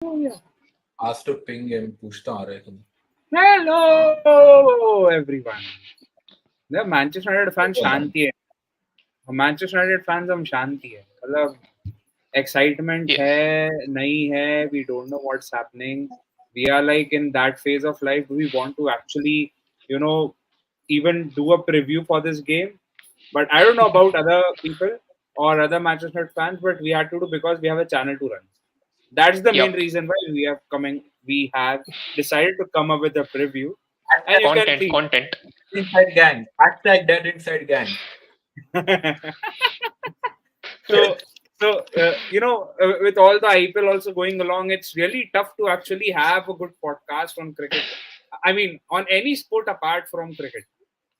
Asked to ping him, पूछता आ रहा है तुम. Hello everyone. The Manchester United fans शांति है. Manchester United fans हम शांति है. मतलब excitement Yes. है, नहीं है. We don't know what's happening. We are like in that phase of life. Do we want to actually, even do a preview for this game? But I don't know about other people or other Manchester United fans, but we had to do because we have a channel to run. That's the main Yep. reason why we have decided to come up with a preview. And you can see. Content. Inside gang. Hashtag dead inside gang. so with all the IPL also going along, it's really tough to actually have a good podcast on cricket. I mean, on any sport apart from cricket.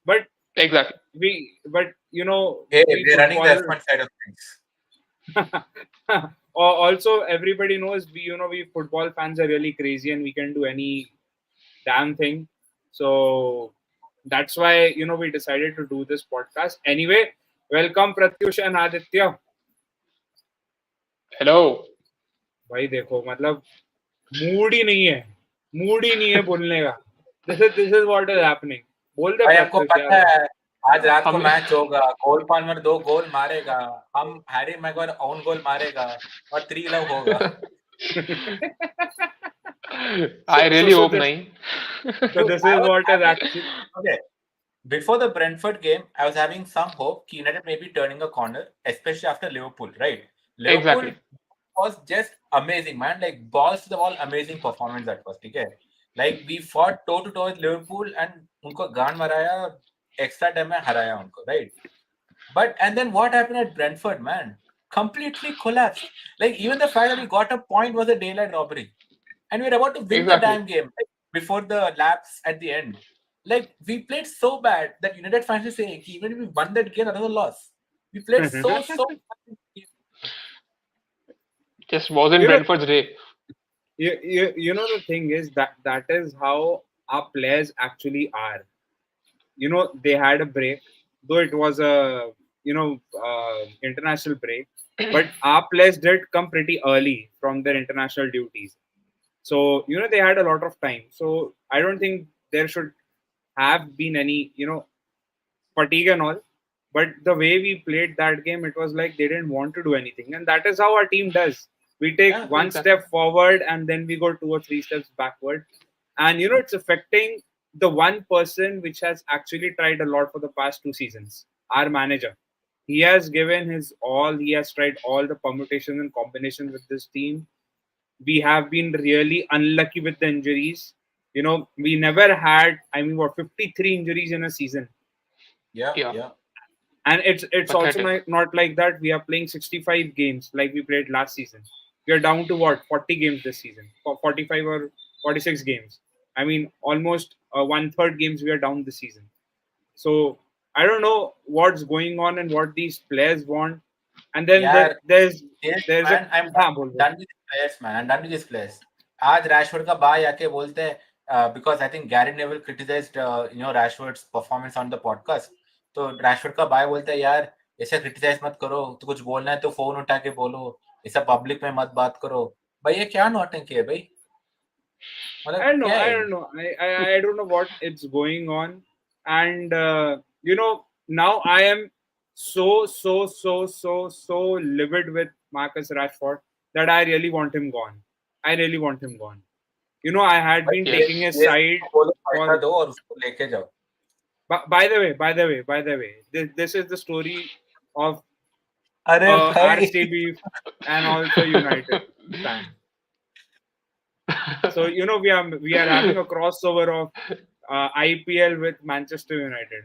But Exactly. Hey, we're running the F1 side of things. Also, everybody knows we football fans are really crazy and we can do any damn thing. So that's why we decided to do this podcast. Anyway, welcome Pratyush and Aditya. Hello. भाई देखो मतलब mood ही नहीं है बोलने का. This is what is happening. बोल दे भाई आपको प्रत्युष पता यार. है आज रात को मैच होगा. कोल पाल्मर 2 गोल मारेगा. हम हैरी मैग्वायर ओन गोल मारेगा और 3 लव होगा. I really hope nahi. So this is what is actually. Okay. Before the Brentford game, I was having some hope that United may be turning a corner, especially after Liverpool, right? Liverpool Exactly. was just amazing, man. Like balls to the wall, amazing performance that was. Okay, like we fought toe to toe with Liverpool and उनको गान मराया, extra time में हराया उनको, right? But and then what happened at Brentford, man? Completely collapsed. Like even the fact that we got a point was a daylight robbery, and we were about to win the damn game before the lapse at the end. Like we played so bad that United fans are saying even if we won that game, that was a loss. We played so. Just wasn't Brentford's day. The thing is that is how our players actually are. They had a break, though it was a international break, but our players did come pretty early from their international duties. So they had a lot of time. So I don't think there should have been any fatigue and all. But the way we played that game, it was like they didn't want to do anything, and that is how our team does. We take one step forward and then we go 2 or 3 steps backward, and it's affecting the one person which has actually tried a lot for the past 2 seasons. Our manager, he has given his all. He has tried all the permutations and combinations with this team. We have been really unlucky with the injuries. We never had, 53 injuries in a season. Yeah. And it's also not like that. We are playing 65 games like we played last season. We are down to 40 games this season, 45 or 46 games. I mean, almost 1/3 games we are down this season. So I don't know what's going on and what these players want. And then there's man, I'm done with these players, man. I'm done with these players. आज Rashford का भाई आके बोलते हैं because I think Gary Neville criticized Rashford's performance on the podcast. तो Rashford का भाई बोलता है यार ऐसे क्रिटिसाइज मत करो. तो कुछ बोलना है तो फोन उठा के बोलो. ऐसा पब्लिक में मत बात करो. भाई ये क्या नौटंकी है भाई? I don't know. I don't know what it's going on. And now I am so livid with Marcus Rashford that I really want him gone. I had been taking his side. By the way, this is the story of RCB and also United fan. So we are having a crossover of IPL with Manchester United,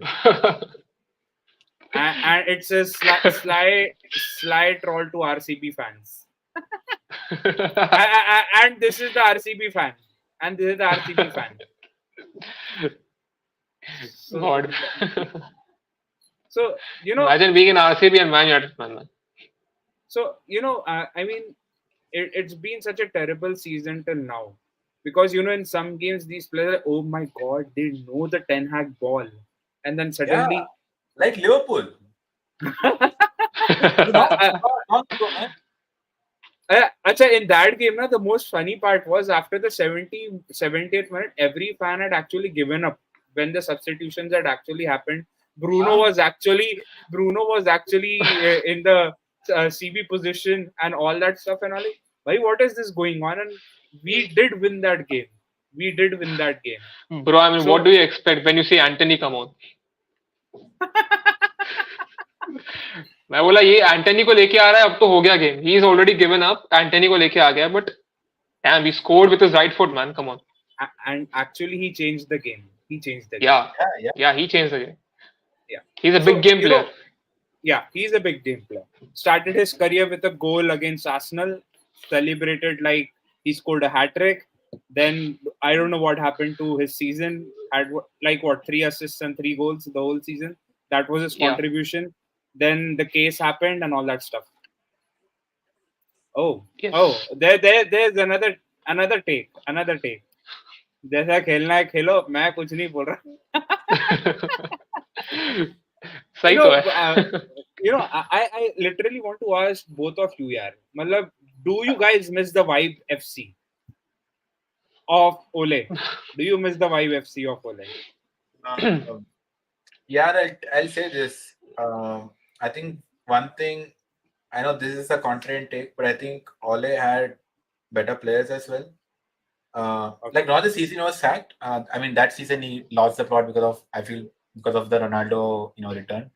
and it's a sly troll to RCB fans. And this is the RCB fan, and this is the RCB fan. So imagine being an RCB and Man United fan. So it's been such a terrible season till now, because in some games these players, oh my god, they know the Ten Hag ball, and then suddenly like Liverpool. Acha, in that game, na, the most funny part was after the 70th minute, every fan had actually given up when the substitutions had actually happened. Bruno Huh? was actually in the CB position and all that stuff and all. Like, why? What is this going on? And we did win that game. We did win that game. Bro, I mean, what So do you expect when you see Anthony come on? मैं बोला ये Antony को लेके आ रहा है अब तो हो गया game he is already given up Antony को लेके आ गया but damn he scored with his right foot man come on and actually he changed the game. He changed the game. yeah Yeah, yeah. yeah he changed the game Yeah. he's a So big game you player know, yeah, he's a big game player. Started his career with a goal against Arsenal, celebrated like he scored a hat trick. Then I don't know what happened to his season. Had like what 3 assists and 3 goals the whole season. That was his yeah contribution. Then the case happened and all that stuff. Oh, yes there's another take. जैसा खेलना है खेलो मैं कुछ नहीं बोल रहा सही you तो know, है I literally want to ask both of you, yaar. Matlab, do you guys miss the vibe FC of Ole? Do you miss the vibe FC of Ole? Um, yeah, I'll say this. I think one thing, I know this is a contrarian take, but I think Ole had better players as well. Like not the season he was sacked. I mean that season he lost the plot because of the Ronaldo return.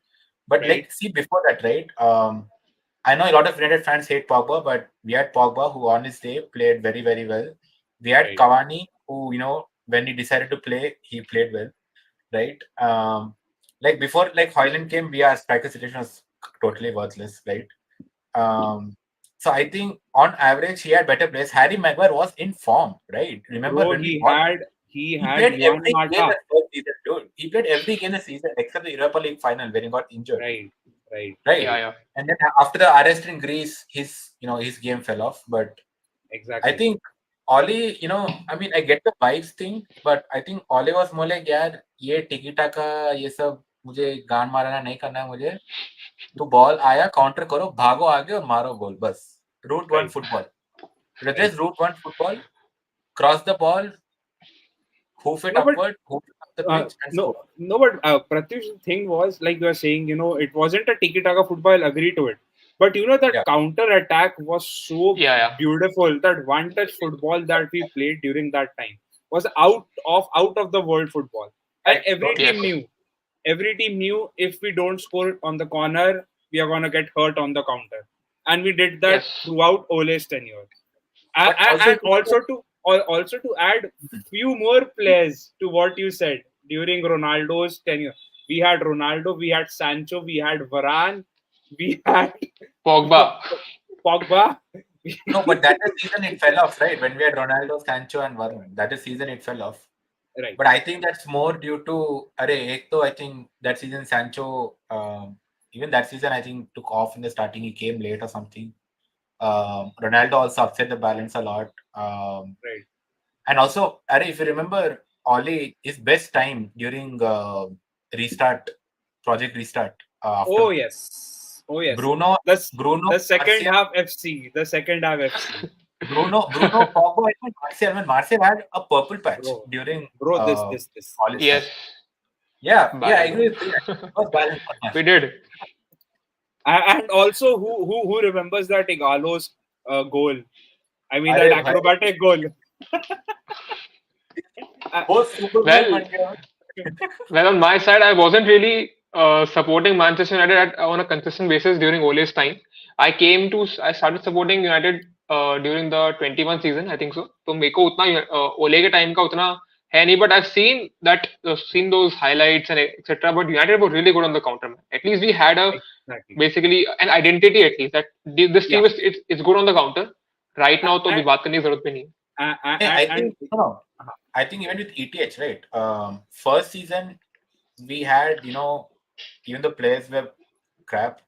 But Right. like see before that, right? I know a lot of United fans hate Pogba, but we had Pogba who on his day played very very well. We had Right. Cavani who when he decided to play he played well, right? Like before like Hoyland came, our striker situation was totally worthless, right? So I think on average he had better players. Harry Maguire was in form, right? Remember Bro, when we bought him? he He had played Juan every game Mata. the first season, dude. He played every game the season except the Europa League final when he got injured, Right. Right. right? yeah yeah And then after the arrest in Greece, his game fell off. But I Exactly. think Oli, I mean, I get the vibes thing, but I think Oli was more like, यार ये टिकी टाका ये सब मुझे गान मारना नहीं करना है मुझे. तो बॉल आया काउंटर करो भागो आगे और मारो गोल बस. Route one Right. football. Right. Just route one football, cross the ball, hoof it No, but upward, hoof it up the pitch, and score. but Pratyush, the thing was like you were saying, it wasn't a tiki taka football. I'll agree to it, but that Yeah. counter attack was so yeah beautiful. That one touch football that we played during that time was out of the world football, and Right, every totally. yes every team knew if we don't score on the corner, we are gonna get hurt on the counter, and we did that yes throughout Ole's tenure. But And also to add few more players to what you said during Ronaldo's tenure. We had Ronaldo, we had Sancho, we had Varane, we had Pogba Pogba. No, but that is season it fell off, right? When we had Ronaldo, Sancho, and Varane, that is season it fell off. Right. But I think that's more due to I think that season Sancho, even that season I think took off in the starting. He came late or something. Ronaldo also upset the balance a lot. Right. And also, if you remember, Oli, his best time during Project Restart. After Oh yes. Bruno, The second Martial, half FC. The second half FC. Pogba, and Martial. When Martial had a purple patch during Bro, this. Oli's yes time. Yeah, I Balance. agree with you. It was balanced. we did And also, who remembers that Igalo's goal? I mean, Arey that bhai. acrobatic goal. Both Super Bowl well bun gaya. well on my side I wasn't really supporting Manchester United on a consistent basis during Ole's time I started supporting United during the 21 season I think so तो मेरे को उतना Ole के time का उतना है नहीं but I've seen those highlights and etc but United were really good on the counter man. At least we had a Exactly. basically an identity at least that this team it's good on the counter right now तो अभी बात करने की जरूरत भी नहीं है I think even with ETH, right? First season we had, even the players were crap.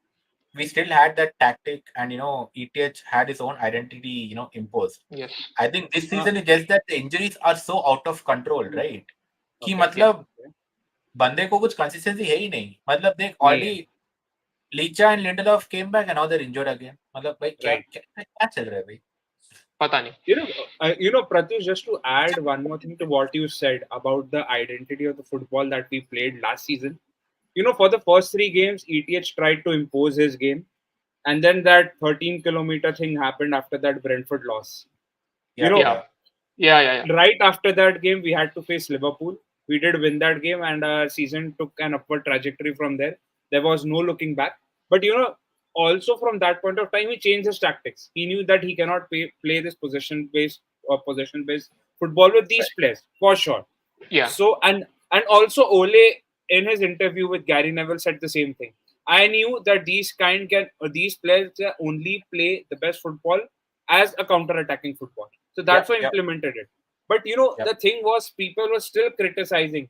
We still had that tactic, and ETH had his own identity, imposed. yes I think this season is just that the injuries are so out of control, right? कि Okay. मतलब बंदे को कुछ consistency है ही नहीं. मतलब देख नहीं already Licha and Lindelof came back and now they're injured again. मतलब भाई क्या Right. क्या क्या चल रहा है भाई? पता नहीं. Pratyush, just to add one more thing to what you said about the identity of the football that we played last season. For the first three games, ETH tried to impose his game, and then that 13-kilometer thing happened after that Brentford loss. You Yeah, know, Yeah. Yeah. right after that game, we had to face Liverpool. We did win that game, and our season took an upward trajectory from there. There was no looking back. But also from that point of time, he changed his tactics. He knew that he cannot play this possession-based football with these players for sure. Yeah. So and also Ole in his interview with Gary Neville said the same thing. I knew that these players can only play the best football as a counter-attacking football. So yeah, that's why I yeah, implemented it. But yeah, the thing was, people were still criticizing.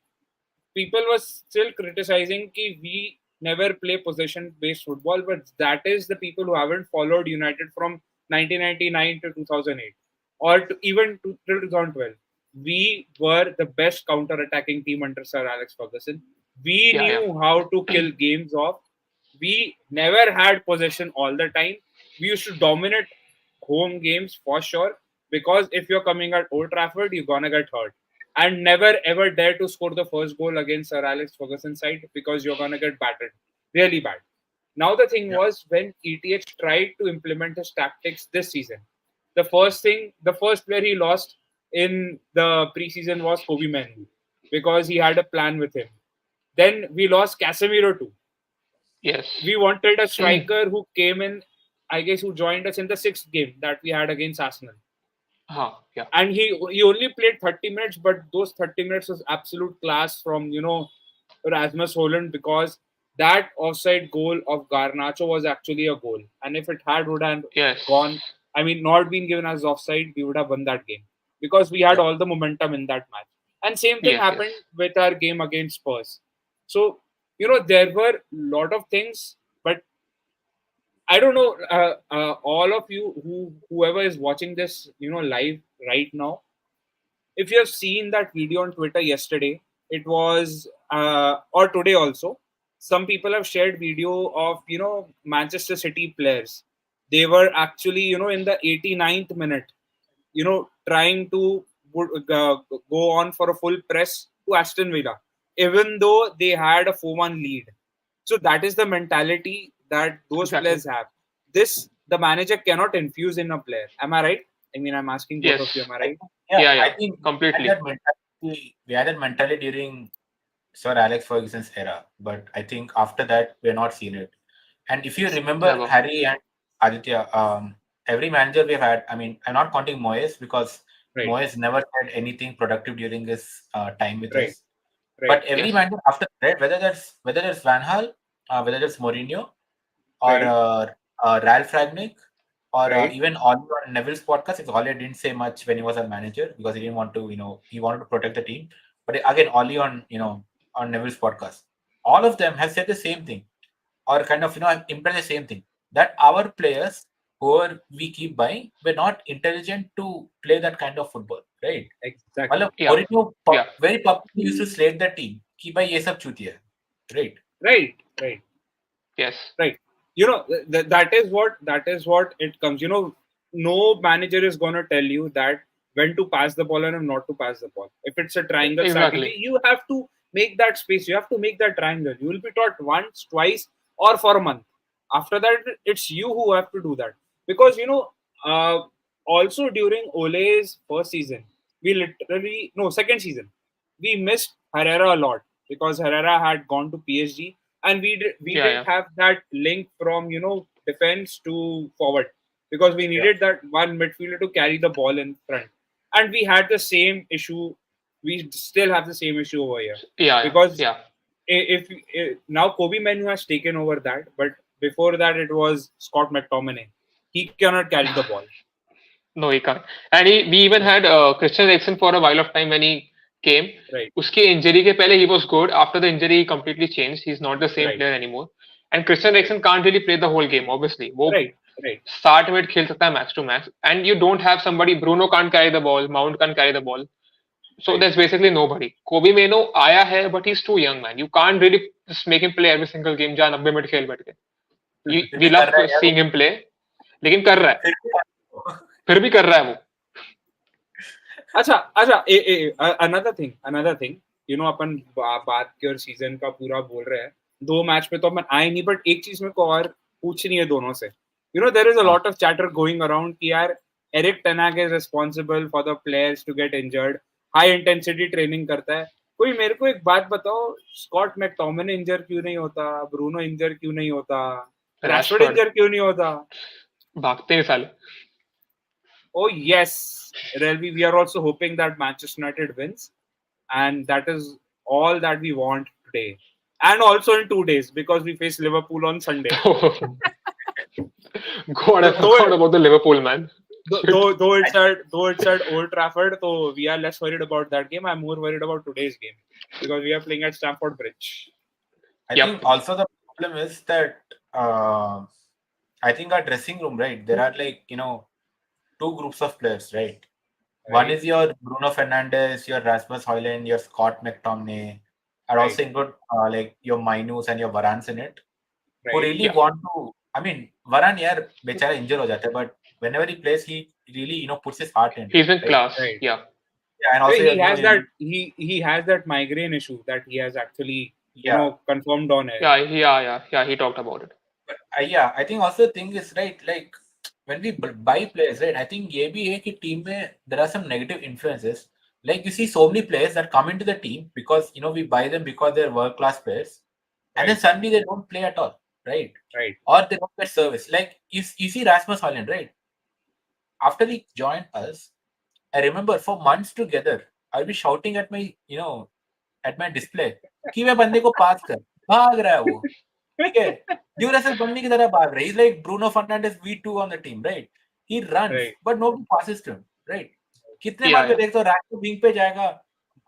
People were still criticizing that we never play possession-based football. But that is the people who haven't followed United from 1999 to 2008, or even till 2012. We were the best counter-attacking team under Sir Alex Ferguson. We Yeah. knew how to kill games off. We never had possession all the time. We used to dominate home games for sure, because if you're coming at Old Trafford, you're gonna get hurt. And never ever dare to score the first goal against Sir Alex Ferguson's side, because you're gonna get battered really bad. Now the thing yeah, was, when ETH tried to implement his tactics this season, the first player he lost in the preseason was Kobe Manu, because he had a plan with him. Then we lost Casemiro too. Yes. We wanted a striker who came in, I guess, who joined us in the sixth game that we had against Arsenal. Yeah. And he only played 30 minutes, but those 30 minutes was absolute class from Rasmus Holland, because that offside goal of Garnacho was actually a goal, and if it would have Yes. gone, I mean, not been given as offside, we would have won that game, because we had yeah, all the momentum in that match. And same thing Yes. happened with our game against Spurs. So there were a lot of things, but I don't know. All of you, whoever is watching this, live right now, if you have seen that video on Twitter yesterday, it was or today also. Some people have shared video of Manchester City players. They were actually in the 89th minute, trying to go on for a full press to Aston Villa, even though they had a 4-1 lead. So that is the mentality that those Exactly. players have. The manager cannot infuse in a player. Am I right? I mean, I'm asking both Yes. of you. Am I I right? think, yeah, Yeah. I Yeah. think Completely. we had that mentality during Sir Alex Ferguson's era, but I think after that we're not seeing it. And if you remember Never. Harry and Aditya, every manager we've had, I mean, I'm not counting Moyes because Right, Moyes never said anything productive during his time with right, us. right, But every Yes. manager after that, whether that's Van Hal, whether that's Mourinho, or right, Ralph Ragnick, or right, even Ollie on Neville's podcast. If Ollie didn't say much when he was a manager because he didn't want to, he wanted to protect the team. But again, Ollie on, on Neville's podcast, all of them have said the same thing, or kind of, implied the same thing, that our players who we keep buying were not intelligent to play that kind of football, right? exactly. मतलब Yeah. Mourinho Yeah. very publicly used to slate the team कि भाई ये सब चूतिया है, right? Right, right, Yes. right. That is what it comes. No manager is gonna tell you that when to pass the ball and not to pass the ball. If it's a triangle strategy, Exactly. you have to make that space. You have to make that triangle. You will be taught once, twice, or for a month. After that, it's you who have to do that, because also during Ole's first season, we literally no second season, we missed Herrera a lot, because Herrera had gone to PSG, and we Yeah. didn't Yeah. have that link from defense to forward, because we Yeah, needed that one midfielder to carry the ball in front, and we had the same issue. We still have the same issue over here, Yeah. because Yeah. if now Kobe Manu has taken over that, but before that it was Scott McTominay. He cannot carry the ball. No, he can't. And we even had Christian Eriksen for a while of time when he came. Right, उसके injury के पहले he was good. After the injury, he completely changed. He's not the same right, player anymore. And Christian right, Eriksen can't really play the whole game. Obviously, वो right, right, 60 minute खेल सकता है max to max. And you don't have somebody. Bruno can't carry the ball. Mount can't carry the ball. So right. there's basically nobody. Kobe Mano आया है, but he's too young, man. You can't really just make him play every single game. जहाँ 90 minute खेल बैठ के. फिर We भी कर love रहा है यार seeing him play, लेकिन कर रहा है, फिर भी कर रहा है वो। फिर भी कर रहा है वो. अच्छा अच्छा another thing अपन बात की और सीजन का पूरा बोल रहे हैं, 2 मैच पे तो अपन आए नहीं, बट एक चीज मेरे को और पूछनी है दोनों से. देयर इज अ हाँ lot of chatter going around कि यार Erik ten Hag is responsible for the players to get injured, high intensity training करता है. कोई मेरे को एक बात बताओ, स्कॉट मैकटोमिनी इंजर क्यों नहीं होता, ब्रूनो इंजर क्यों नहीं होता, रैशफोर्ड रैशफोर्ड इंजर क्यों नहीं होता? भागते नहीं साले. Oh yes, Relvi, we are also hoping that Manchester United wins, and that is all that we want today, and also in 2 days because we face Liverpool on Sunday. God, I Though though forgot about the Liverpool, man. Shit. though it's at Old Trafford, so we are less worried about that game. I'm more worried about today's game because we are playing at Stamford Bridge. I Yep. think also the problem is that uh, I think our dressing room, right? There are like two groups of players, right? One Right, is your Bruno Fernandes, your Rasmus Højlund, your Scott McTominay, and right, also include like your Mainus and your Varans in it, who right, really Yeah, want to. I mean, Varan यार बेचारा injured हो जाता है, but whenever he plays, he really puts his heart into he's it, in right? class. right. Yeah, Yeah, and also He you has know, that he has that migraine issue that he has actually yeah, confirmed on air. yeah. He talked about it. but yeah, I think also the thing is right, like when we buy players, right? I think ये भी है कि team में there are some negative influences. Like you see so many players that come into the team because we buy them because they're world class players, and then Right, suddenly they don't play at all, right? right, Or they don't get service. Like you see Rasmus Højlund, right? After he joined us, I remember for months together, I'll be shouting at my at my display कि वे बंदे को पास कर, भाग रहा है वो, ठीक है, ड्यूरासेल बंदे की तरह भाग रहा है. He's like Bruno Fernandes V2 on the team, right? He runs, right. but nobody passes to him, right? कितने Yeah, बार पे yeah, देखते हो रैशफोर्ड विंग पे जाएगा,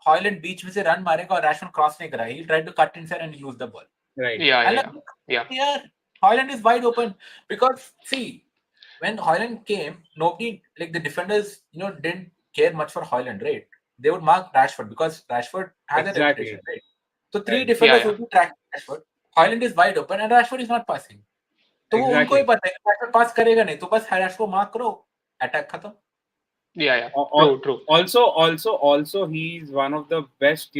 हॉयलैंड बीच में से रन मारेगा और रैशफोर्ड क्रॉस नहीं करा, he'll try to cut inside and use the ball. Right. yeah, And yeah, like, yeah. yeah, Haaland is wide open because see, when Haaland came, nobody like the defenders, didn't care much for Haaland, right? They would mark Rashford because Rashford has a reputation, Exactly. right? So three Right. Yeah, defenders yeah. would be tracking Rashford. Haaland is wide open and Rashford is not passing. तो वो उनको ही Exactly. पता है Rashford पास करेगा नहीं, तो बस Rashford को मार्क करो, अटैक खत्म. Yeah. Al- True. Also, he's one of the best,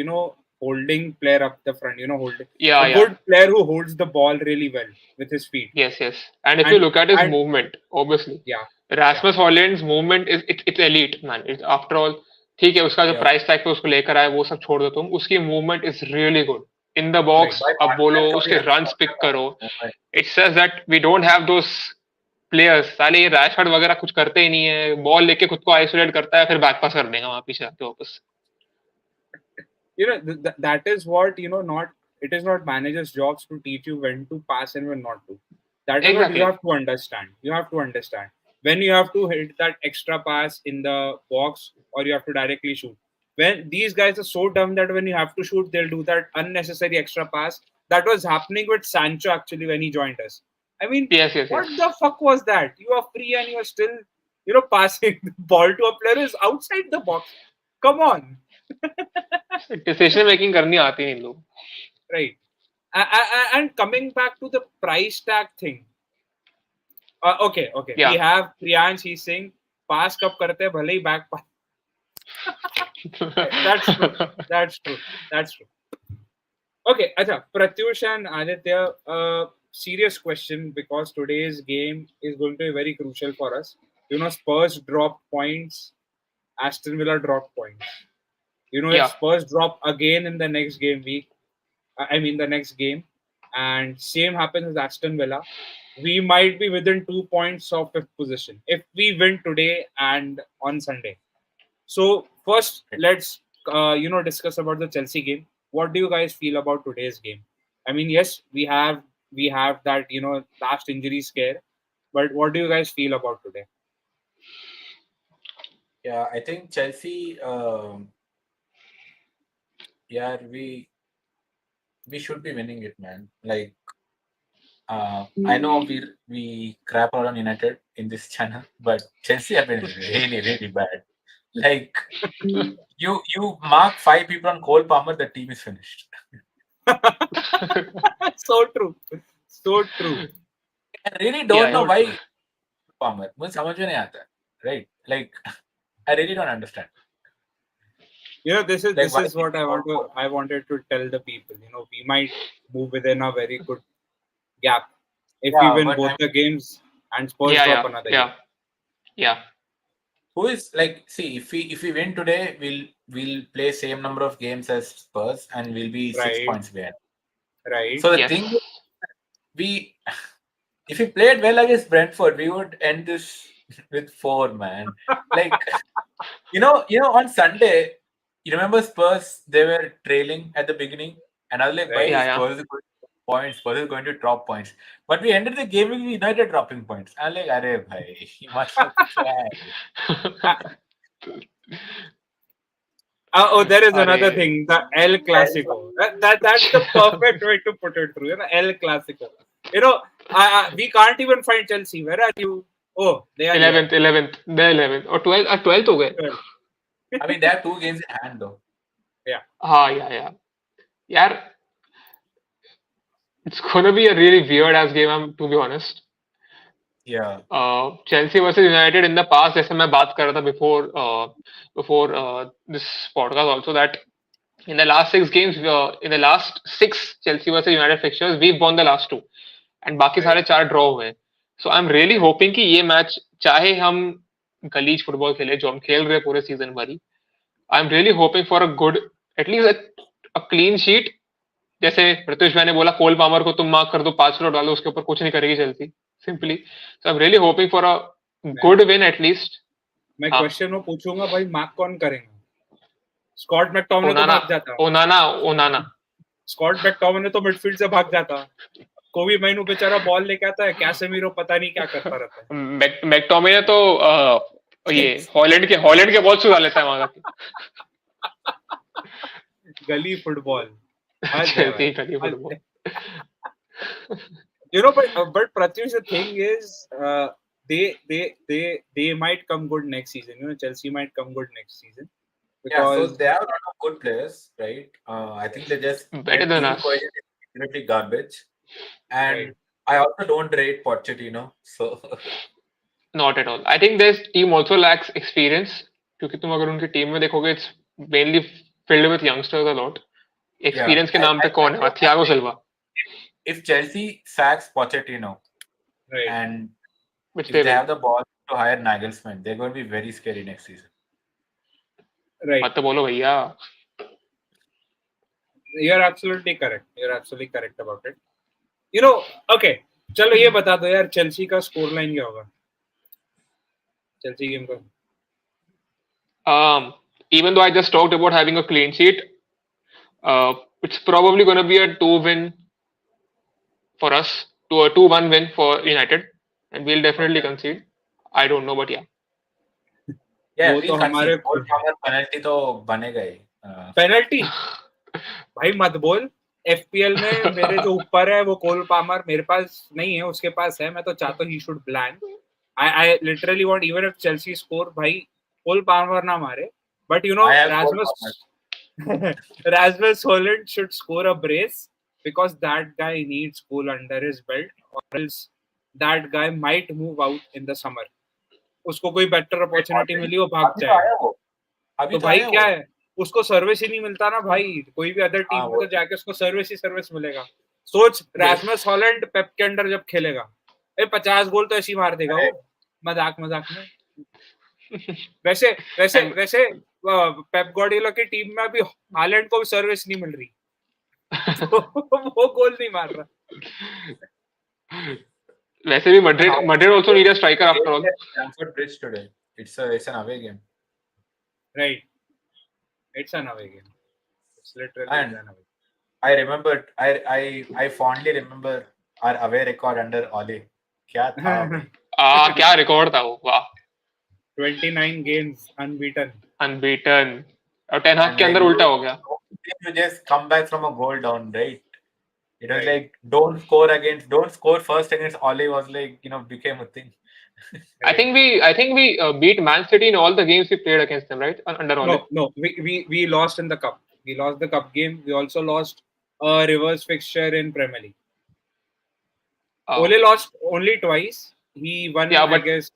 holding player up the front. Holding a Yeah. good player who holds the ball really well with his feet. Yes. And if you And look at his and movement, obviously, yeah, yeah, Rasmus Højlund's movement is it's elite, man. It's after all, ठीक है उसका जो Yeah. Price tag पे उसको लेकर आए वो सब छोड़ दो तुम, उसकी movement is really good in the right, box. भाई अब बोलो मार्टिनेज का भी उसके अच्छा रन्स होता पिक था करो. movement. It says that we don't have those players. साले ये रैशफोर्ड वगैरह कुछ करते ही नहीं है, बॉल लेके खुद को आइसोलेट करता है फिर बैक पास कर देगा वहां पीछे आके वापस. that is what not. It is not managers' jobs to teach you when to pass and when not to. That is what you Exactly. have to understand. You have to understand when you have to hit that extra pass in the box or you have to directly shoot. When these guys are so dumb that when you have to shoot, they'll do that unnecessary extra pass. That was happening with Sancho actually when he joined us. I mean, Yes. what the fuck was that? You are free and you are still, passing the ball to a player who's outside the box. Come on, decision making करनी आती नहीं इन लोग. right? And coming back to the price tag thing. Okay. We Yeah. have Priyansh. He's saying pass कब करते हैं भले ही back pass. That's true. That's true. That's true. Okay, acha, Pratyush and Aditya, serious question because today's game is going to be very crucial for us. Spurs dropped points, Aston Villa dropped points. If Yeah. Spurs drop again in the next game week, the next game, and same happens with Aston Villa, we might be within 2 points of fifth position if we win today and on Sunday. So first, let's discuss about the Chelsea game. What do you guys feel about today's game? I mean, yes, we have that last injury scare, but what do you guys feel about today? Yeah, I think Chelsea. Yeah, we should be winning it, man. Like, I know we crap out on United in this channel, but Chelsea have been really really bad. Like, you mark 5 people on Cole Palmer, the team is finished. So true, so true. I really Yeah, don't yeah. know why Palmer. मुझे समझ में नहीं आता, right? Like, I really don't understand. This Like, why is what I wanted to tell the people. We might move within a very good gap if we yeah, win but both the games and Spurs Yeah, drop yeah, another game. yeah, yeah. who is like, see, if we win today, we'll play same number of games as Spurs and we'll be 6 points Right, behind. right. So the Yes. thing is, we if we played well against Brentford, we would end this with 4, man. Like, on Sunday, you remember Spurs, they were trailing at the beginning, and I was like, Right. why Yeah, yeah. Spurs is going to drop points, Spurs is going to drop points. But we ended the game with United dropping points. I'm like, arey bhai, मतलब क्या है? There is another Arey. thing, the El Clasico. That's the perfect way to put it through. El Clasico. We can't even find Chelsea. Where are you? Oh, they are here. 11th, the 11th or 12th, 12th हो गए. I mean, they have 2 games in hand though. Yeah. हाँ, yeah. यार, it's gonna be a really weird ass game, to be honest. Yeah. Chelsea versus United in the past, जैसे मैं बात कर रहा था before this podcast also, that in the last 6 games, in the last 6 Chelsea versus United fixtures, we've won the last 2, and बाकी सारे Right. 4 draw हुए हैं. So I'm really Right. hoping कि ये मैच, चाहे हम गलीज फुटबॉल खेले जो हम खेल रहे हैं पूरे सीजन भर ही, I'm really hoping for a good, at least a clean sheet. जैसे प्रत्युष भाई ने बोला, कोल पामर को तुम मार्क कर दो, 5 किलो डालो, उसके ऊपर कुछ नहीं करेगी चलती, simply. So I am really hoping for a good win at least. मैं हाँ, क्वेश्चन वो पूछूंगा भाई, मार्क कौन करेगा? स्कॉट मैकटोमिने तो ओनाना भाग जाता। ओनाना स्कॉट मैकटोमिने तो मिडफील्ड से भाग जाता। कोबी मैनू बेचारा बॉल लेके आता है, कैसेमीरो पता नहीं क्या करता रहता है। मैकटोमिने तो ये हॉलैंड के बॉल चुरा लेता है वहां का. गली फुटबॉल हद है चलती भाई, गली हद फुटबॉल. है। but Pratyush, the thing is, they might come good next season. Chelsea might come good next season Yeah, so because they have a lot of good players, right? I think they just Better their than team us. cohesion is absolutely garbage. And right, I also don't rate Pochettino. So Not at all. I think this team also lacks experience, क्योंकि तुम अगर उनकी team में देखोगे, it's mainly filled with youngsters a lot. yeah, Experience के नाम पे I कौन है? don't Thiago think Silva, if Chelsea sacks Pochettino right, and which if they they will. have the ball to hire Nagelsmann, they're going to be very scary next season. right. मत तो बोलो भैया. You're absolutely correct. You're absolutely correct about it. Okay. चलो ये बता दो यार, Chelsea का स्कोर लाइन क्या होगा? चेल्सी गेम का Even though I just talked about having a clean sheet, it's probably going to be a 2-win for us, to a 2-1 win for United, and we'll definitely Okay. concede. I don't know, but yeah. Yeah, वो we'll तो हमारे concede. Goal power penalty तो बनेगा ही. Penalty भाई मत बोल। FPL में मेरे जो ऊपर है वो कोल पामर, मेरे पास नहीं है, उसके पास है। मैं तो चाहता हूँ he should blank. I literally want, even if Chelsea score, भाई कोल पामर ना मारे, but I have Cole Rasmus Rasmus Holland should score a brace because that guy needs goal under his belt, or else that guy might move out in the summer. उसको कोई better opportunity मिली, वो भाग अभी तो जाएगा। आया वो. अभी तो तो भाई आया क्या वो. है, उसको सर्विस ही नहीं मिलता ना भाई। कोई भी अदर टीम हाँ, में वो तो जाके उसको सर्विस ही सर्विस मिलेगा। सोच, रासमस हॉलैंड पेप के अंडर जब खेलेगा, 50 गोल तो ऐसे ही मार देगा वो, मजाक में। वैसे वैसे And वैसे पेप गार्डियोला की टीम में अभी हॉलैंड को भी सर्विस नहीं मिल रही, तो वो गोल नहीं मार रहा। वैसे भी Madrid also need a striker after all. Stamford Bridge today. It's an away game. Right, it's an away game. It's literally And an away. I remembered. I fondly remember our away record under Oli. क्या था भाई? क्या record था वो, वाह. 29 games unbeaten. Unbeaten. और ten हाग And के like अंदर उल्टा हो गया. you just come back from a goal down, right? It was Right. like don't score first against Oli was like became a thing. I think we beat Man City in all the games we played against them, right? Under Ole. No. We lost in the cup. We lost the cup game. We also lost a reverse fixture in Premier League. Uh, Ole lost only twice. He yeah, won, I but guess,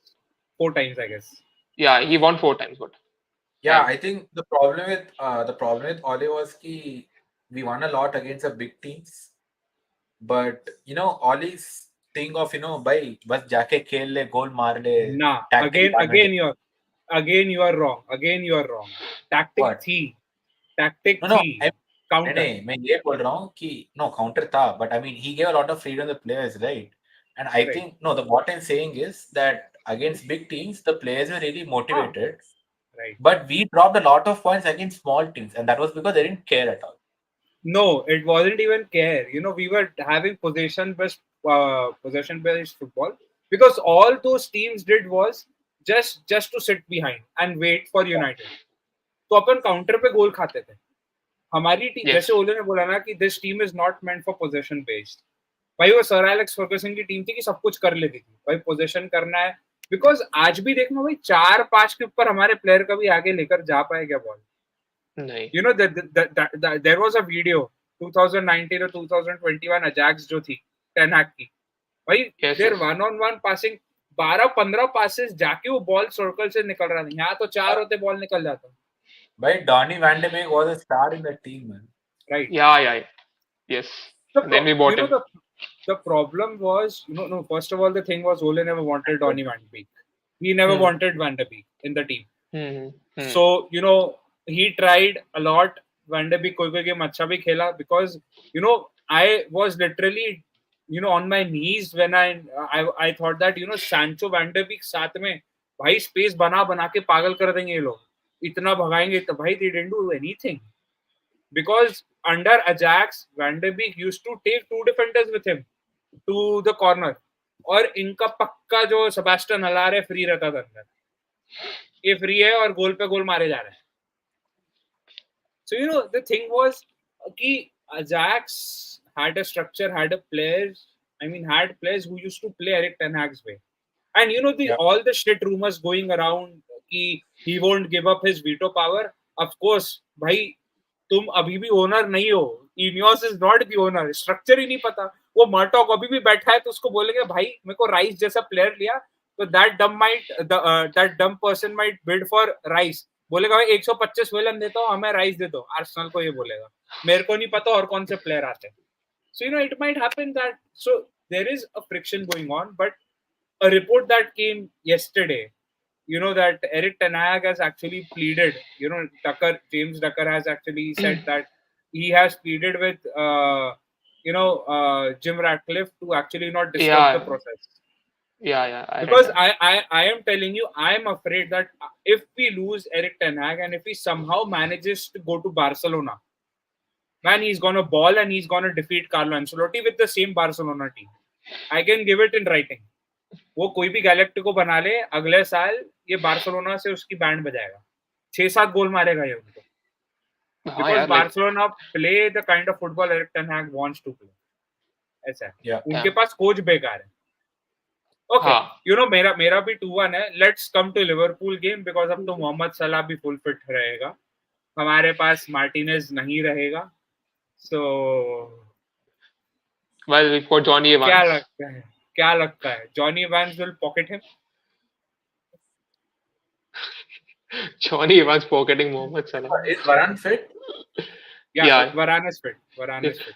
4 times. I guess. yeah, he won 4 times. But Yeah, and I think the problem with Ole was ki we won a lot against the big teams, but Ole's thing of भाई बस जाके खेल ले गोल मार ले Nah. tactic Again, बाद में again, देख you are wrong. Again, you are wrong. Tactic what थी. Tactic no no थी. नहीं Counter. नहीं मैं ये बोल रहा हूँ कि no counter था but I mean he gave a lot of freedom to the players right and I Right. think no the what I'm saying is that against big teams the players were really Ah, motivated right. but we dropped a lot of points against small teams and that was because they didn't care at all. No, it wasn't even care. We were having possession based football because all those teams did was just to sit behind and wait for United. तो अपन counter पे गोल खाते थे. हमारी team yes, जैसे ओले ने बोला ना कि this team is not meant for position based. भाई वो सर एलेक्स फर्गसन की टीम थी कि सब कुछ कर लेती थी. भाई पोजीशन करना है बिकॉज आज भी देखना भाई 4-5 के ऊपर हमारे प्लेयर कभी आगे लेकर जा पाए क्या बॉल. नहीं, There was a video 2019 or 2021 Ajax जो थी टेन हैग की. भाई yes, there yes. One on one passing 12-15 passes जाके वो बॉल सर्कल से निकल रहा था. यहाँ तो 4 होते बॉल निकल जाता. But Donny Van de Beek was a star in the team, man. Right. Yeah, yeah, yes. And then we bought him. The problem was, no, first of all, the thing was Ole never wanted Donny Van de Beek. He never Hmm. wanted Van de Beek in the team. Hmm. Hmm. So, he tried a lot. Van de Beek koi game acha bhi khela because, I was literally, on my knees when I thought that, Sancho Van de Beek साथ में भाई space बना के पागल कर देंगे ये लोग. इतना भगाएंगे तो भाई they didn't do anything. Because under Ajax, Van de Beek used to take 2 defenders with him to the corner. और इनका पक्का जो सेबास्टियन हलार है फ्री रहता था अंदर. ये फ्री है और गोल पे गोल मारे जा रहे हैं. So the thing was कि Ajax had a structure, had players who used to play Eric Ten Hag's way. And all the shit rumors going around कि he won't give up his veto power. Of course, भाई तुम अभी भी owner नहीं हो. Ineos is not the owner. Structure ही नहीं पता. वो मर्टॉक अभी भी बैठा है तो उसको बोलेंगे भाई मेरे को राइस जैसा प्लेयर लिया तो that dumb person might bid for rice. बोलेगा भाई 125 मिलियन देता हूँ हमें राइस दे दो. आर्सेनल को ये बोलेगा. मेरे को नहीं पता और कौन से प्लेयर आते हैं. So it might happen that there is a friction going on, but a report that came yesterday, that Eric Ten Hag has actually pleaded. James Ducker has actually said that he has pleaded with Jim Ratcliffe to actually not disturb the process. Yeah. Because I am telling you, I am afraid that if we lose Eric Ten Hag and if he somehow manages to go to Barcelona, man, he's gonna ball and he's gonna defeat Carlo Ancelotti with the same Barcelona team. I can give it in writing. वो कोई भी galactico बना ले अगले साल ये Barcelona से उसकी बैंड बजाएगा. 6-7 गोल मारेगा ये उनको. Because Barcelona play the kind of football Eric Ten Hag wants to play. ऐसा है. उनके पास कोच बेकार है. Okay, मेरा भी 2-1 है. Let's come to Liverpool game because अब तो मोहम्मद सलाह भी फुल फिट रहेगा. हमारे पास मार्टिनेज नहीं रहेगा. So well, we've got Johnny Evans. क्या लगता है? Johnny Evans will pocket him? Johnny Evans pocketing Mohamed Salah. Is Varane fit? Yeah. Varane is fit.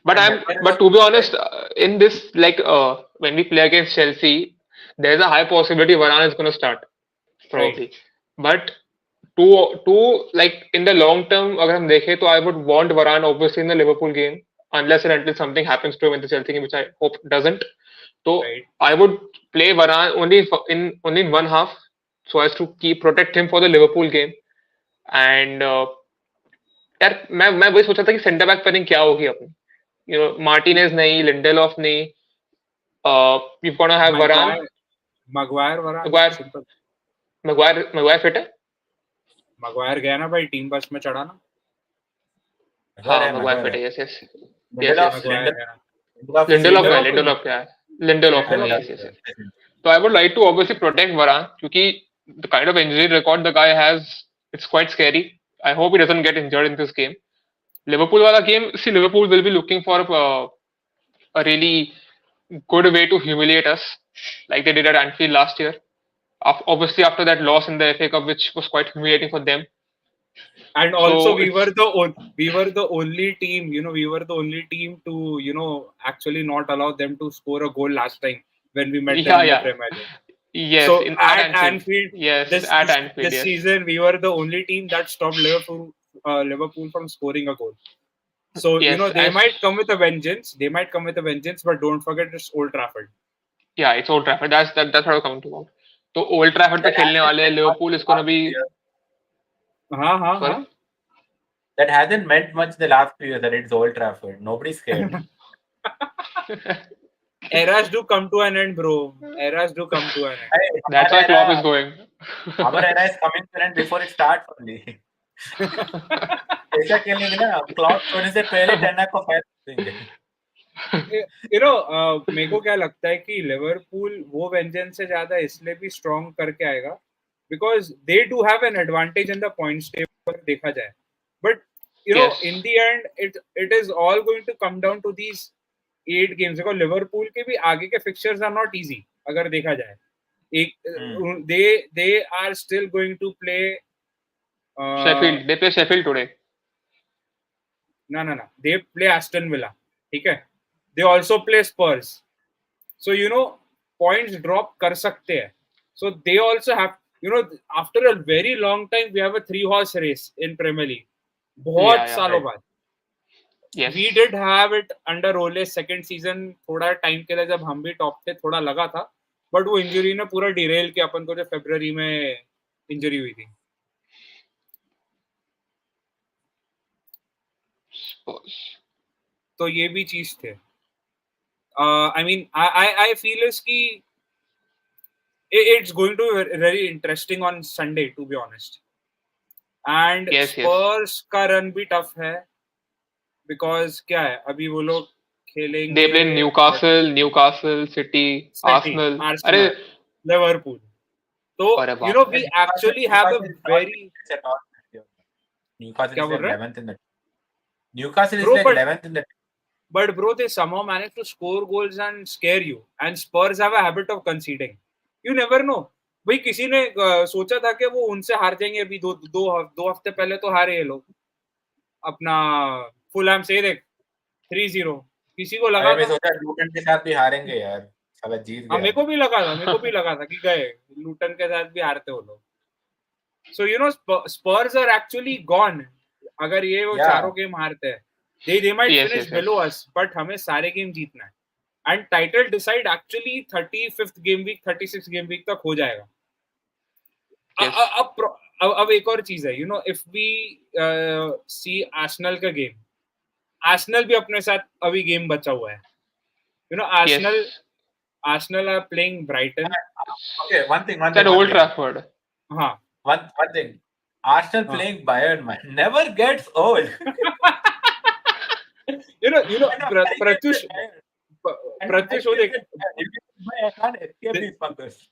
But to be honest, in this when we play against Chelsea, there's a high possibility Varane is going to start probably. Right. But to in the long term, अगर हम देखें तो I would want Varane obviously in the Liverpool game unless and until something happens to him in the Chelsea game, which I hope doesn't. So I would play Varane only in one half so as to protect him for the Liverpool game. And यार मैं वही सोचा था कि centre back pairing क्या होगी अपनी. Martinez नहीं, लिंडेलॉफ नहीं. We've gonna have Varane. Maguire fit है. Maguire गया ना भाई टीम बस में चढ़ा ना. हाँ, Maguire fit है. Yes. Lindelof yes. So I would like to obviously protect Varane because the kind of injury record the guy has, it's quite scary. I hope he doesn't get injured in this game. Liverpool wala game, Liverpool will be looking for a really good way to humiliate us, like they did at Anfield last year. Obviously, after that loss in the FA Cup, which was quite humiliating for them. And also, So we were it's the only team. We were the only team to actually not allow them to score a goal last time when we met them yeah, in the yeah, Premier League. yes, So in at at Anfield, Anfield, yes, this at this Anfield, this yes, season, we were the only team that stopped Liverpool from scoring a goal. So yes, they might come with a vengeance. They might come with a vengeance, but don't forget it's Old Trafford. yeah, it's Old Trafford. That's what I'm coming to about. So Old Trafford पे That खेलने hasn't वाले meant much Liverpool the is gonna last be few years. हाँ sorry. हाँ That hasn't meant much the last few years that it's Old Trafford. Nobody's scared. Eras do come to an end, bro. Eras do come to an end. Hey, That's why Klopp is going. our era is coming to an end before it starts only. ऐसा खेलेंगे ना clock छोड़ने से पहले ten हैग को fire देंगे. मेरे को क्या लगता है कि लिवरपूल वो वेंजेंस से ज्यादा इसलिए भी स्ट्रॉन्ग करके आएगा because they do have an advantage in the points table देखा जाए but Yes, in the end it is all going to come down to these 8 games देखो लिवरपूल के भी आगे के फिक्चर्स आर नॉट इजी अगर देखा जाए एक they are still going to play Sheffield. They play Sheffield today. ना दे प्ले एस्टन विला ठीक है they also play Spurs so points drop कर सकते हैं so they also have after a very long time we have a 3-horse race in Premier League बहुत Yeah, सालों right. बाद yes. we did have it under Ole second season थोड़ा time के लिए जब हम भी टॉप थे थोड़ा लगा था बट वो इंजरी ने पूरा डिरेल किया अपन को जो फरवरी में इंजरी हुई थी Spurs. तो ये भी चीज थे I mean I feel is कि it's going to be very interesting on Sunday to be honest and Yes, yes. Spurs का रन भी टफ है बिकॉज क्या है अभी वो लोग They खेलेंगे play Newcastle, City, city Arsenal. Arsenal अरे लिवरपूल तो अरे बाप रे. we actually have a very Newcastle क्या is बोल like रहे हैं 11th in the Newcastle is bro like 11th in the but bro they somehow manage to score goals and scare you and Spurs have a habit of conceding you never know भाई किसी ने सोचा था कि वो उनसे हार जाएंगे अभी दो हफ्ते पहले तो हारे ये लोग अपना फुलहैम से देख 3-0 किसी को लगा मैं था सोचा लूटन के साथ भी हारेंगे यार साला जीत हाँ गया मेरे को भी लगा था कि गए लूटन के साथ भी हारते हो लोग सो स्पर्स आर एक्चुअली गॉन अगर ये वो चारों गेम हारते हैं they might Yes, finish yes, below yes. us but हमें सारे गेम जीतना है and title decide actually 35th game week 36th game week तक हो जाएगा Yes. अब एक और चीज है इफ वी सी आर्सेनल का गेम आर्सेनल भी अपने साथ अभी गेम बचा हुआ है Arsenal Yes. Arsenal are playing Brighton. Okay, one thing. It's at Old Trafford. हाँ One thing. Arsenal playing Bayern, man, never gets old. Pratyush वो देख I can't escape these fuckers.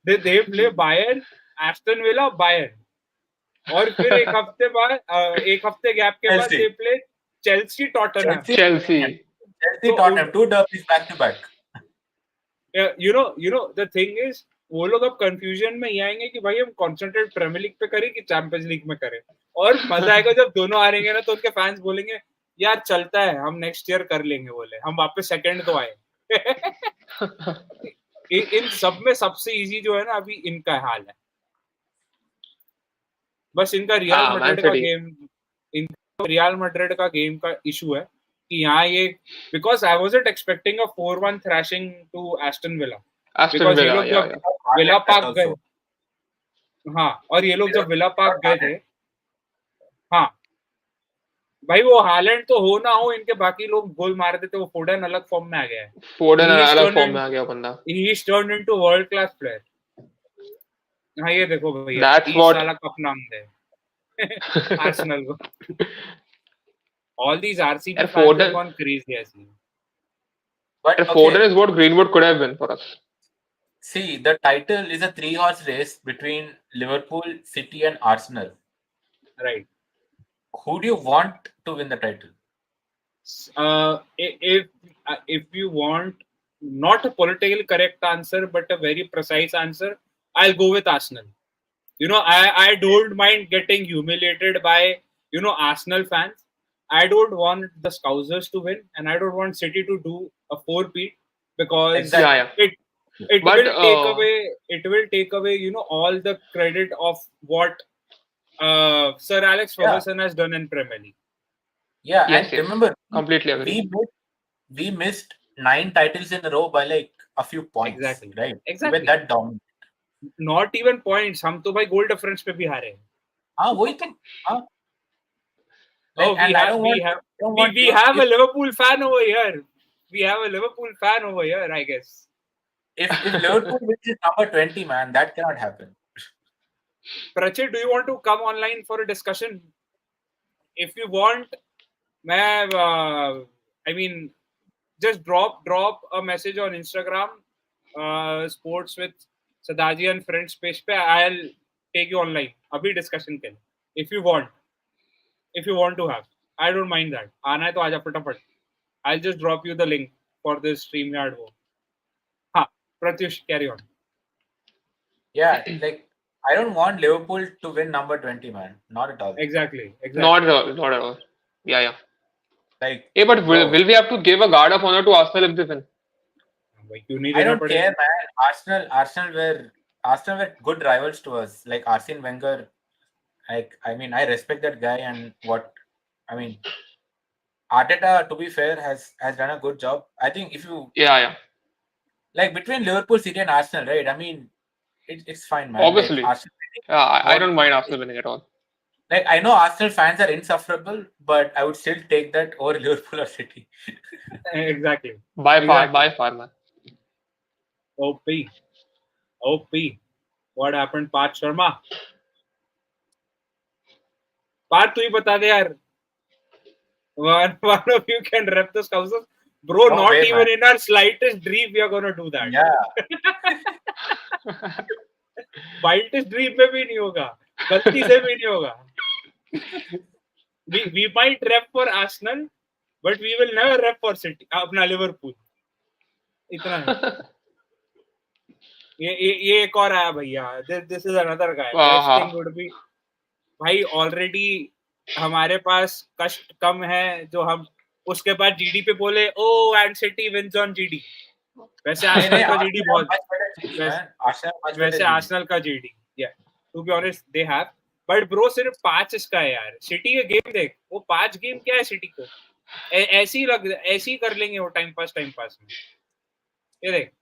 they play Bayern, Aston Villa, Bayern और फिर एक हफ्ते gap के बाद they play Chelsea, Tottenham. Chelsea. Tottenham, 2 derbies back to back. The thing is वो लोग अब कंफ्यूजन में ये आएंगे कि भाई हम कॉन्सेंट्रेट प्रीमियर लीग पे करें कि चैंपियंस लीग में करें और मजा आएगा जब दोनों हारेंगे ना तो उनके फैंस बोलेंगे यार चलता है हम नेक्स्ट ईयर कर लेंगे बोले हम वापस सेकंड तो आए इन सब में सबसे इजी जो है ना अभी इनका हाल है बस इनका रियल मैड्रिड का गेम का इशू है कि यहाँ ये because I wasn't expecting a 4-1 thrashing to Aston Villa because ये लोग जब विला पार्क गए हाँ और ये लोग जब विला पार्क गए थे हाँ भाई वो हालैंड तो हो ना हो इनके बाकी लोग गोल मार देते वो फोर्डन अलग फॉर्म में आ गया है फोर्डन अलग फॉर्म में आ गया बंदा he is turned into world class player हाँ ये देखो भैया That's what साला कप नाम दे आर्सेनल को all these RCB and fans have Foden. gone crazy as well. But And Foden is what Greenwood could have been for us. See, the title is a 3-horse race between Liverpool, City, and Arsenal. Right. Who do you want to win the title? If you want not a politically correct answer, but a very precise answer. I'll go with Arsenal. I don't mind getting humiliated by, Arsenal fans. I don't want the Scousers to win, and I don't want City to do a four-peat because Yeah, Exactly. yeah. it it But will take away, all the credit of what Sir Alex Yeah, Ferguson has done in Premier League. yeah, yes, and yes. remember, Completely agree. we missed 9 titles in a row by like a few points, Exactly, right? We were exactly. that dominant. Not even points. हम तो भाई goal difference पे भी हारे हैं. हाँ वही तो हाँ like Oh, we and I have don't we want have I don't we want we have if a Liverpool fan over here. We have a Liverpool fan over here, I guess. if Liverpool wins number 20, man, that cannot happen. Prachit, do you want to come online for a discussion? If you want, I mean, just drop a message on Instagram, sports with Sadaji and friends page पे. I'll take you online. अभी discussion के लिए. If you want. If you want to have. I don't mind that. आना है तो आजा फटाफट. I'll just drop you the link for this StreamYard वो. हाँ, Pratyush, carry on. Yeah, like I don't want Liverpool to win number 20, man. Not at all. Exactly. Not at all. Not at all. Yeah, yeah. Like, Yeah, but will bro, we have to give a guard of honor to Arsenal if they win? भाई क्यों नहीं I देना don't पड़ेगा? care, man. Arsenal were good rivals to us. Like Arsene Wenger, like I mean, I respect that guy and what I mean. Arteta, to be fair, has done a good job. I think if you Yeah, yeah. like between Liverpool, City, and Arsenal, right? I mean, it's fine, man. Like Obviously. Arsenal, Yeah, I what don't mind Arsenal winning at all. like I know Arsenal fans are insufferable, but I would still take that over Liverpool or City. Exactly. By Exactly. far, man. OP. OP. What happened, Parth Sharma? Parth, तू ही बता दे यार. One of you can rep the Scousers. Bro, No not way, even man. in our slightest dream we are going to do that. Yeah, Wildest dream में भी नहीं होगा. गलती से भी नहीं होगा. We might rep for Arsenal, but we will never rep for City. अपना Liverpool. इतना है. ये एक और आया भैया. This is another guy. Best thing would be भाई already हमारे पास कष्ट कम है जो हम उसके बाद जीडी पे बोले oh and city wins on GD. वैसे आर्सेनल का जीडी बहुत वैसे आर्सेनल का जीडी या to be honest they have but bro सिर्फ 5 इसका है यार. सिटी के गेम देख वो 5 गेम क्या है सिटी को ऐसे ही कर लेंगे वो टाइम पास में. ये देख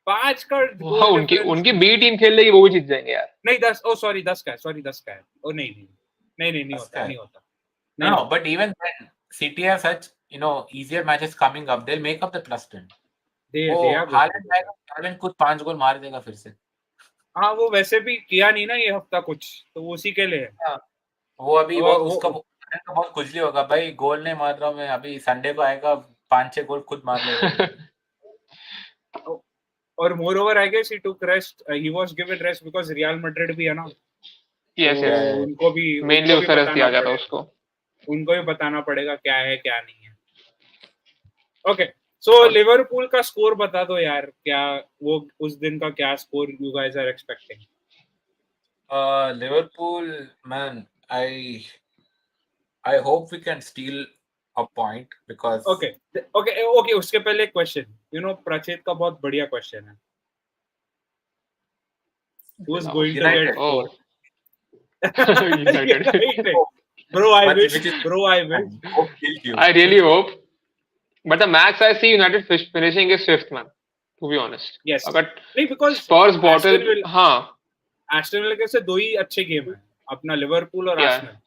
5 का गोल डिफरेंस. उनकी बी टीम खेल लेगी वो भी जीत जाएंगे यार. नहीं 10 ओ सॉरी 10 का है. ओ नहीं होता. No, but even then, City have such easier matches coming up. They'll make up the plus 10. Holland कुछ 5 गोल मार देगा फिर से. हाँ वो वैसे भी किया नहीं ना ये हफ्ता कुछ तो उसी के लिए. वो अभी उसका बहुत खुजली होगा भाई. गोल नहीं मार रहा हूँ मैं अभी. संडे को आएगा 5-6 गोल खुद मार लेगा. और moreover I guess he took rest. He was given rest because Real Madrid भी है ना. Yes, yes. उनको भी मेनली उसका रेस्ट दिया जाता है उसको. उनको भी बताना पड़ेगा क्या है क्या नहीं है. ओके सो लिवरपूल का स्कोर बता दो यार. क्या वो उस दिन का क्या score you guys are expecting? Liverpool, man, I hope we can steal a point because okay उसके पहले एक क्वेश्चन प्रचेत का बहुत बढ़िया क्वेश्चन है. Who is going to get score? United. Bro, I wish. I really hope. But the max I see United finishing is 5th, man. To be honest. Yes. But because Spurs bottle. हाँ. Aston Villa से 2 ही अच्छे game हैं. अपना Liverpool और Arsenal.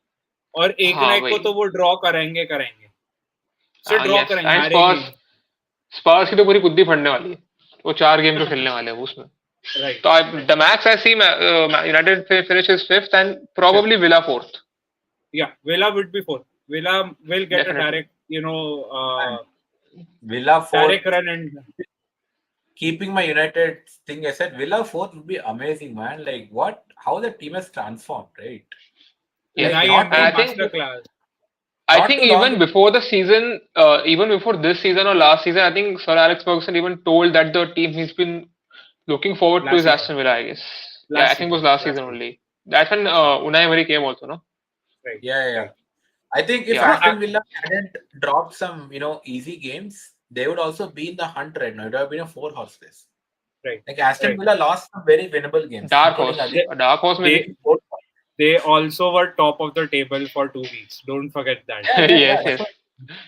और एक ना एक को तो वो ड्रॉ करेंगे. सिर्फ ड्रॉ करेंगे. स्पर्स की तो पूरी कुद्दी फटने वाली है. वो 4 गेम तो खेलने वाले हैं उसमें. Right. So the max I see United finishes 5th and probably Villa 4th. Yeah, Villa would be 4th. Villa will get a direct, Villa 4th. Direct run and keeping my United thing, I said Villa 4th would be amazing, man. Like what? How the team has transformed, right? Yeah, I think masterclass. I not think too long. even before the season, even before this season or last season, I think Sir Alex Ferguson even told that the team he's been looking forward to Last is season. Aston Villa, I guess. Yeah, I Last think it was season. last Last season season. only. That's when Last season. Unai Emery came also, no? Right. Yeah, yeah, yeah. Right. I think if Yeah. No, Aston Villa hadn't dropped some, easy games, they would also be in the hunt right now. It would have been a four-horse race. right. Like Aston Right. Villa lost some very winnable games, Dark including horse. against They, A dark horse maybe. they they also were top of the table for 2 weeks. Don't forget that. Yeah, yeah, yeah. Yes, That's yes. what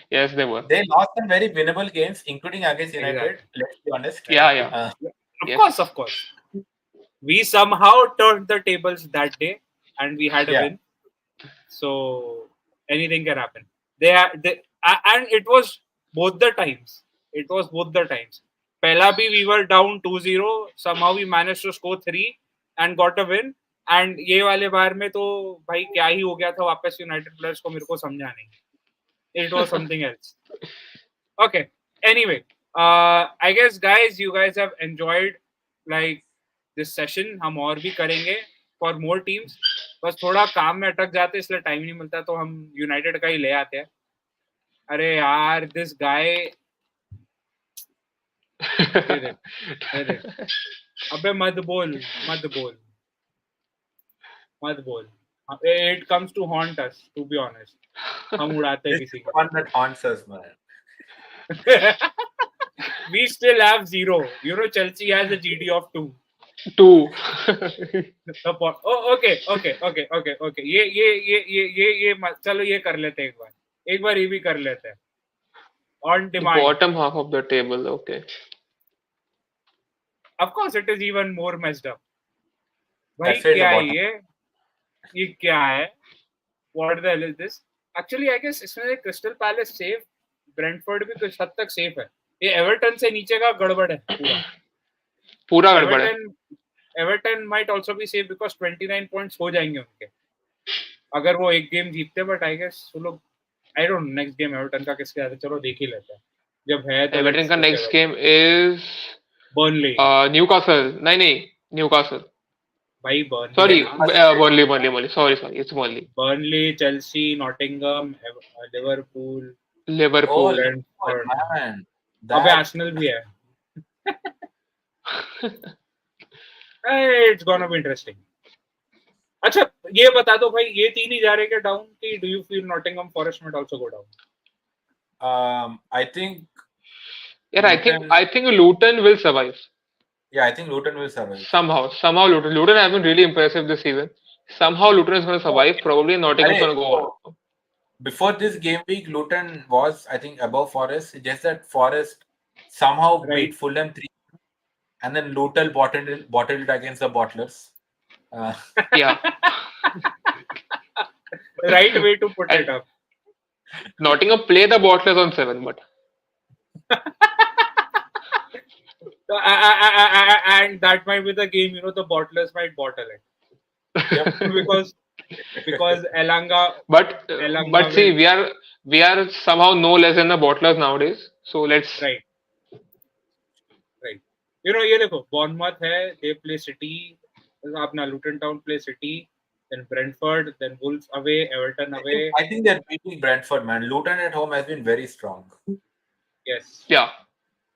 Yes, they were. they lost some very winnable games, including against United. Exactly. Let's be honest. Yeah, yeah. Uh, Of Yes. course, of course. We somehow turned the tables that day, and we had a yeah, win. So anything can happen. And it was both the times. It was both the times. Pehla bhi we were down 2-0. Somehow we managed to score 3 and got a win. And ये वाले बार में तो भाई क्या ही हो गया था वापस यूनाइटेड प्लेयर्स को मेरे को समझा नहीं. It was something else. Okay. Anyway, I guess guys, you guys have enjoyed like this session. हम और भी करेंगे for more teams. बस थोड़ा काम में अटक जाते इसलिए टाइम नहीं मिलता तो हम यूनाइटेड का ही ले आते हैं. अरे यार this guy दे दे अबे मत बोल. It comes to haunt us, to be honest. हम उड़ाते हैं this किसी is the one that haunts us, man. को. We still have 0. Chelsea has a GD of 2. 2. Oh, okay. ये चलो ये कर लेते हैं एक बार ये भी कर लेते हैं. On demand. Bottom half of the table. Okay. Of course, it is even more messed up. भाई That's why it's क्या the है bottom. ये क्या है? What the hell is this? Actually, I guess इसमें क्रिस्टल पैलेस सेफ, ब्रेंटफोर्ड भी कुछ हद तक सेफ है. ये एवर्टन से नीचे का गड़बड़ है पूरा गड़बड़ है. Everton might also be safe because 29 points हो जाएंगे उनके अगर वो एक गेम जीतते. बट आई गेस वो लोग I don't know next game Everton का किसके साथ है. चलो देख ही लेते हैं जब है तो. एवर्टन का next game is Burnley. Newcastle. नहीं न्यूकासल. भाई Burnley. Sorry Burnley. Sorry it's Burnley. Burnley, Chelsea, Nottingham, Liverpool. Liverpool. Man. अबे आर्सेनल भी है. It's gonna be interesting. अच्छा ये बता दो भाई ये तीन ही जा रहे क्या डाउन कि do you feel Nottingham forest might also go down? I think. Yeah, I think Luton will survive. Yeah, I think Luton will survive. Somehow Luton have been really impressive this season. Somehow Luton is going to survive. Probably Nottingham is going to go on. Before this game week, Luton was, I think, above Forest. Just that Forest somehow beat Fulham 3, and then Luton bottled it against the Bottlers. Yeah. Right way to put it up. Nottingham play the Bottlers on 7, but and that might be the game. The bottlers might bottle it. Yep. because Elanga. But Elanga see, we are somehow no less than the Bottlers nowadays. So let's. Right. ये देखो Bournemouth है. They play City. अपना Luton Town play City. Then Brentford. Then Wolves away. Everton away. I think they're beating Brentford, man. Luton at home has been very strong. Yes. Yeah.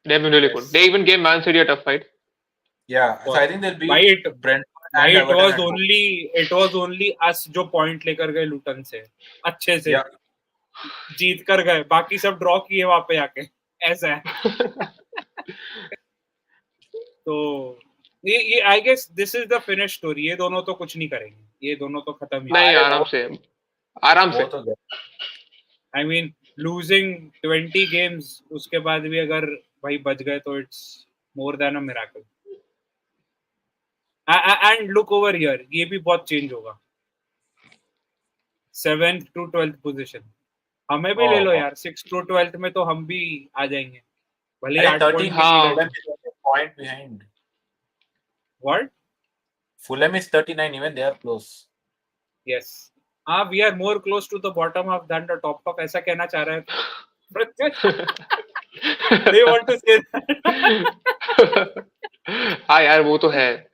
They've been really good. They even gave Man City a tough fight. Yeah, so I think they'll beat Brentford. It was only us जो point लेकर गए Luton से अच्छे से. जीत कर गए. बाकी सब ड्रॉ किए वहां पे आके. ऐसा है. तो ये I guess this is the finished story. ये दोनों तो कुछ नहीं करेंगे. ये दोनों तो खत्म ही. नहीं आराम से. I mean losing 20 games उसके बाद भी अगर भाई बच गए तो it's more than a miracle. And look over here, ये भी बहुत चेंज होगा. 7th to 12th position. हमें भी ले लो यार. 6th to 12th में तो हम भी आ जाएंगे. भले 8 point behind. What? Fulham is 39. Even they are close. Yes. We are more close to the bottom half than the top half. ऐसा कहना चाह रहा है. They want to say that. हाँ यार वो तो है.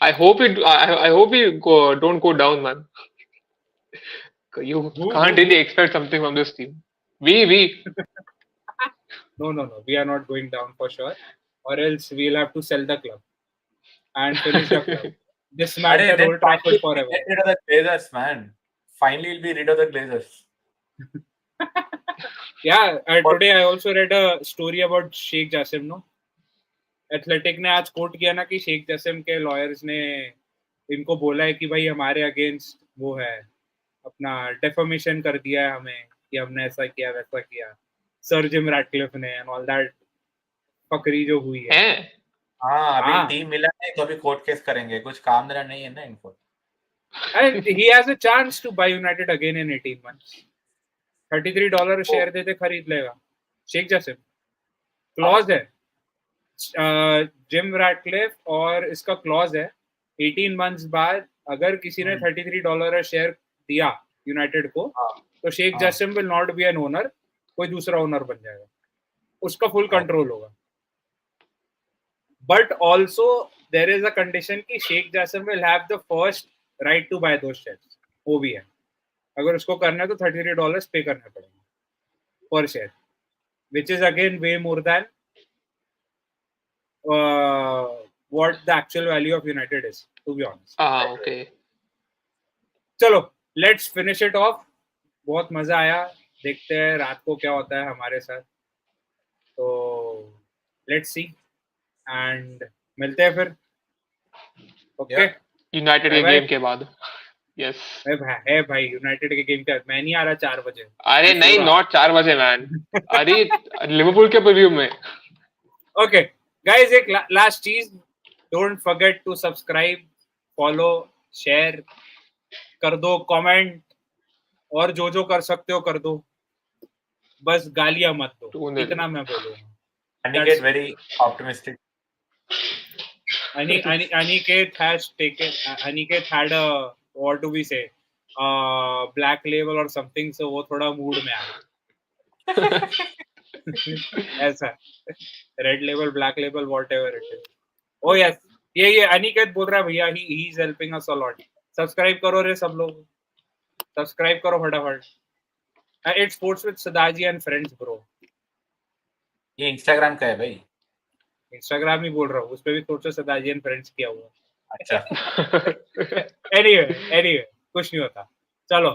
I hope we don't go down, man. You Who- can't who- really expect something from this team. We. No. We are not going down for sure. Or else we'll have to sell the club and finish the club. Dismantle then Old Trafford finally forever. get rid of the Glazers, man. Finally, we'll be rid of the Glazers. Yeah, today I also read a story about Sheikh Jassim, no? Athletic ने आज coat किया ना कि Sheikh Jasim के lawyers ने इनको बोला है कि भाई हमारे अगेंस्ट वो है, अपना डेफर्मेशन कर दिया है हमें कि हमने ऐसा किया वैसा किया, सर जिम रैटक्लिफ ने एंड ऑल दैट फकरी जो हुई है। हैं? हाँ, अभी हाँ। टीम मिला नहीं तो अभी कोर्ट केस करेंगे, कुछ काम धंधा नहीं है ना इनको। And he has a chance to buy United again in 18 months. $33 share देते खरीद लेगा शेख जसीम। क्लॉज है जिम रैटक्लिफ और इसका क्लॉज है 18 मंथ्स बाद अगर किसी ने $33 शेयर दिया यूनाइटेड को तो Sheikh Jassim will not be an owner, कोई दूसरा ओनर बन जाएगा, उसका फुल कंट्रोल होगा। But also there is a condition कि Sheikh Jassim will have the first right to buy those shares, वो भी है। अगर उसको करना है तो $33 पे करना पड़ेगा पर share, which is again way more than what the actual value of United is, to be honest. Okay. चलो let's finish it off. बहुत मजा आया, देखते हैं रात को क्या होता है हमारे साथ, तो let's see and मिलते हैं फिर। ओके यूनाइटेड के गेम के बाद। यस है भाई, यूनाइटेड के गेम का मैं नहीं आ रहा 4 बजे। अरे नहीं, नॉट 4 बजे मैन, अरे लिवरपूल के प्रीव्यू में। ओके गाइस, एक लास्ट चीज, don't forget to subscribe, follow, share कर दो, कमेंट, और जो कर सकते हो कर दो, बस गालियां मत दो, इतना मैं बोलूंगा। Aniket very optimistic. Aniket has taken, Aniket had a, what do we say, black label or something, so वो थोड़ा मूड में आ ऐसा red level black level whatever it is. Oh yes, ये अनिकेत बोल रहा है भैया, he is helping us a lot. Subscribe करो रे सब लोग, सब्सक्राइब करो फटाफट। It's sports with Sadaji and friends bro. ये इंस्टाग्राम का है भाई, इंस्टाग्राम ही बोल रहा हूँ, उस पे भी सोचो सदाजी एंड फ्रेंड्स किया हुआ। अच्छा। एनीवे कुछ नहीं होता, चलो